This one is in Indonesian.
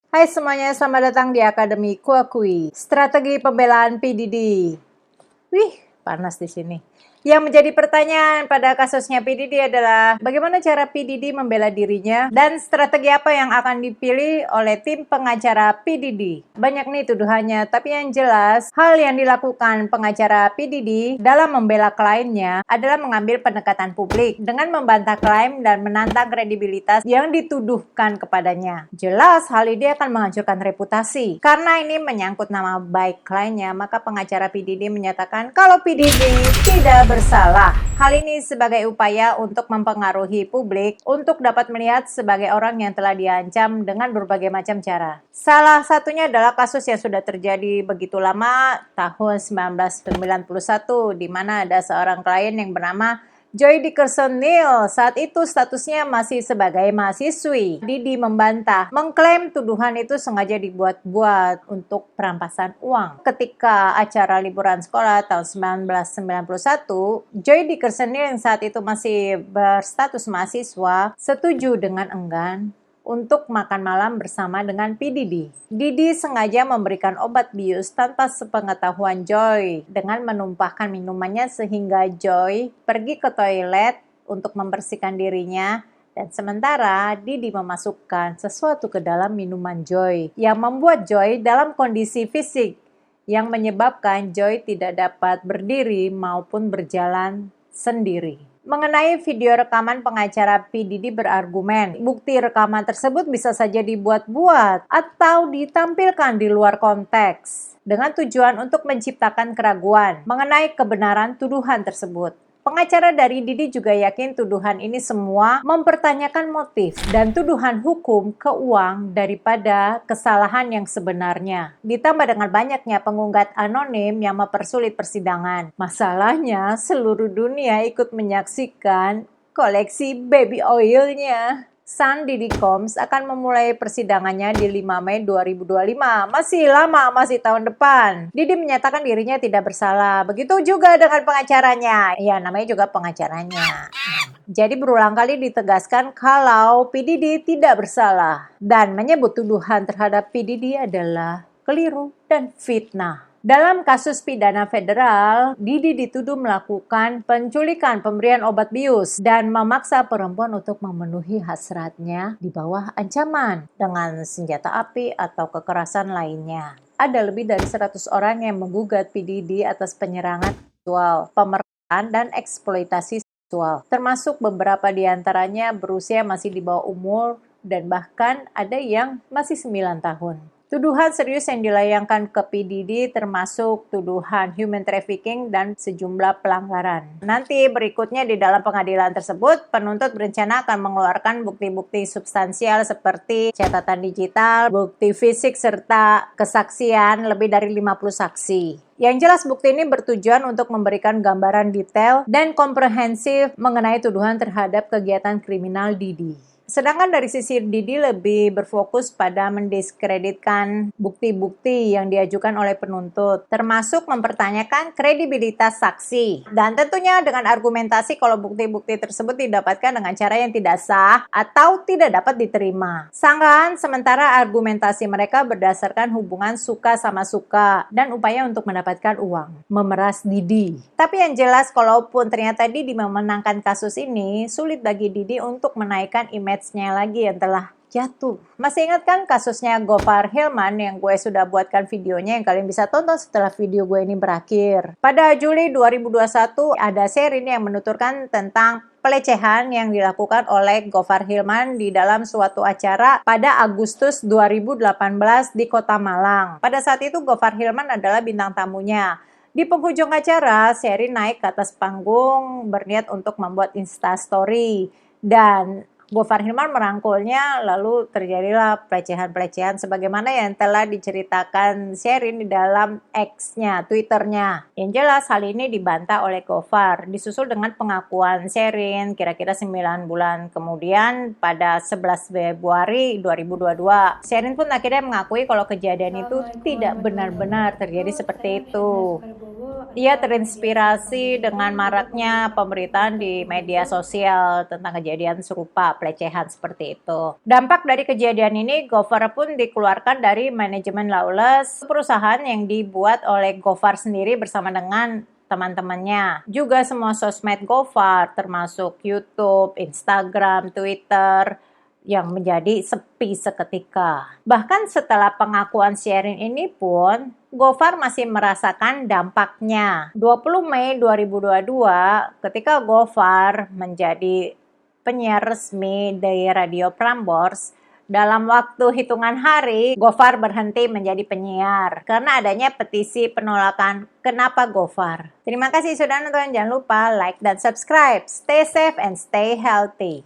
Hai semuanya, selamat datang di Akademi Kuakui. Strategi pembelaan PDD. Wih, panas di sini. Yang menjadi pertanyaan pada kasusnya PDD adalah bagaimana cara PDD membela dirinya dan strategi apa yang akan dipilih oleh tim pengacara PDD. Banyak nih tuduhannya, tapi yang jelas hal yang dilakukan pengacara PDD dalam membela kliennya adalah mengambil pendekatan publik dengan membantah klaim dan menantang kredibilitas yang dituduhkan kepadanya. Jelas hal ini akan menghancurkan reputasi. Karena ini menyangkut nama baik kliennya, maka pengacara PDD menyatakan kalau PDD tidak bersalah. Hal ini sebagai upaya untuk mempengaruhi publik untuk dapat melihat sebagai orang yang telah diancam dengan berbagai macam cara. Salah satunya adalah kasus yang sudah terjadi begitu lama tahun 1991 di mana ada seorang klien yang bernama Joy Dickerson Neal. Saat itu statusnya masih sebagai mahasiswi. Didi membantah, mengklaim tuduhan itu sengaja dibuat-buat untuk perampasan uang. Ketika acara liburan sekolah tahun 1991, Joy Dickerson Neal yang saat itu masih berstatus mahasiswa setuju dengan enggan untuk makan malam bersama dengan PDD. Didi sengaja memberikan obat bius tanpa sepengetahuan Joy dengan menumpahkan minumannya sehingga Joy pergi ke toilet untuk membersihkan dirinya dan sementara Didi memasukkan sesuatu ke dalam minuman Joy yang membuat Joy dalam kondisi fisik yang menyebabkan Joy tidak dapat berdiri maupun berjalan sendiri. Mengenai video rekaman, pengacara PDD berargumen, bukti rekaman tersebut bisa saja dibuat-buat atau ditampilkan di luar konteks dengan tujuan untuk menciptakan keraguan mengenai kebenaran tuduhan tersebut. Pengacara dari Didi juga yakin tuduhan ini semua mempertanyakan motif dan tuduhan hukum ke uang daripada kesalahan yang sebenarnya. Ditambah dengan banyaknya penggugat anonim yang mempersulit persidangan. Masalahnya, seluruh dunia ikut menyaksikan koleksi baby oilnya. Sun Diddy Combs akan memulai persidangannya di 5 Mei 2025. Masih lama, masih tahun depan. Diddy menyatakan dirinya tidak bersalah. Begitu juga dengan pengacaranya. Ya, namanya juga pengacaranya. Jadi berulang kali ditegaskan kalau PDD tidak bersalah. Dan menyebut tuduhan terhadap PDD adalah keliru dan fitnah. Dalam kasus pidana federal, Didi dituduh melakukan penculikan, pemberian obat bius, dan memaksa perempuan untuk memenuhi hasratnya di bawah ancaman dengan senjata api atau kekerasan lainnya. Ada lebih dari 100 orang yang menggugat PDD atas penyerangan seksual, pemerataan, dan eksploitasi seksual, termasuk beberapa di antaranya berusia masih di bawah umur dan bahkan ada yang masih 9 tahun. Tuduhan serius yang dilayangkan ke PDD termasuk tuduhan human trafficking dan sejumlah pelanggaran. Nanti berikutnya di dalam pengadilan tersebut, penuntut berencana akan mengeluarkan bukti-bukti substansial seperti catatan digital, bukti fisik, serta kesaksian lebih dari 50 saksi. Yang jelas bukti ini bertujuan untuk memberikan gambaran detail dan komprehensif mengenai tuduhan terhadap kegiatan kriminal Didi. Sedangkan dari sisi Didi lebih berfokus pada mendiskreditkan bukti-bukti yang diajukan oleh penuntut, termasuk mempertanyakan kredibilitas saksi. Dan tentunya dengan argumentasi kalau bukti-bukti tersebut didapatkan dengan cara yang tidak sah atau tidak dapat diterima. Sanggahan sementara argumentasi mereka berdasarkan hubungan suka sama suka dan upaya untuk mendapatkan uang, memeras Didi. Tapi yang jelas kalaupun ternyata Didi memenangkan kasus ini, sulit bagi Didi untuk menaikkan image-nya lagi yang telah jatuh. Masih ingat kan kasusnya Gofar Hilman yang gue sudah buatkan videonya yang kalian bisa tonton setelah video gue ini berakhir. Pada Juli 2021 ada seri ini yang menuturkan tentang pelecehan yang dilakukan oleh Gofar Hilman di dalam suatu acara pada Agustus 2018 di Kota Malang. Pada saat itu Gofar Hilman adalah bintang tamunya. Di penghujung acara, Sherin naik ke atas panggung berniat untuk membuat Instastory dan Gofar Hilman merangkulnya, lalu terjadilah pelecehan-pelecehan sebagaimana yang telah diceritakan Sherin di dalam X-nya, Twitter-nya. Yang jelas hal ini dibantah oleh Gofar, disusul dengan pengakuan Sherin kira-kira 9 bulan kemudian pada 11 Februari 2022. Sherin pun akhirnya mengakui kalau kejadian itu tidak benar-benar terjadi seperti itu. Ia terinspirasi dengan maraknya pemberitaan di media sosial tentang kejadian serupa, pelecehan seperti itu. Dampak dari kejadian ini, Gofar pun dikeluarkan dari manajemen Lawless, perusahaan yang dibuat oleh Gofar sendiri bersama dengan teman-temannya. Juga semua sosmed Gofar, termasuk YouTube, Instagram, Twitter, yang menjadi sepi seketika. Bahkan setelah pengakuan Sherin ini pun, Gofar masih merasakan dampaknya. 20 Mei 2022, ketika Gofar menjadi penyiar resmi dari Radio Prambors, dalam waktu hitungan hari, Gofar berhenti menjadi penyiar karena adanya petisi penolakan Kenapa Gofar. Terima kasih sudah nonton, jangan lupa like dan subscribe. Stay safe and stay healthy.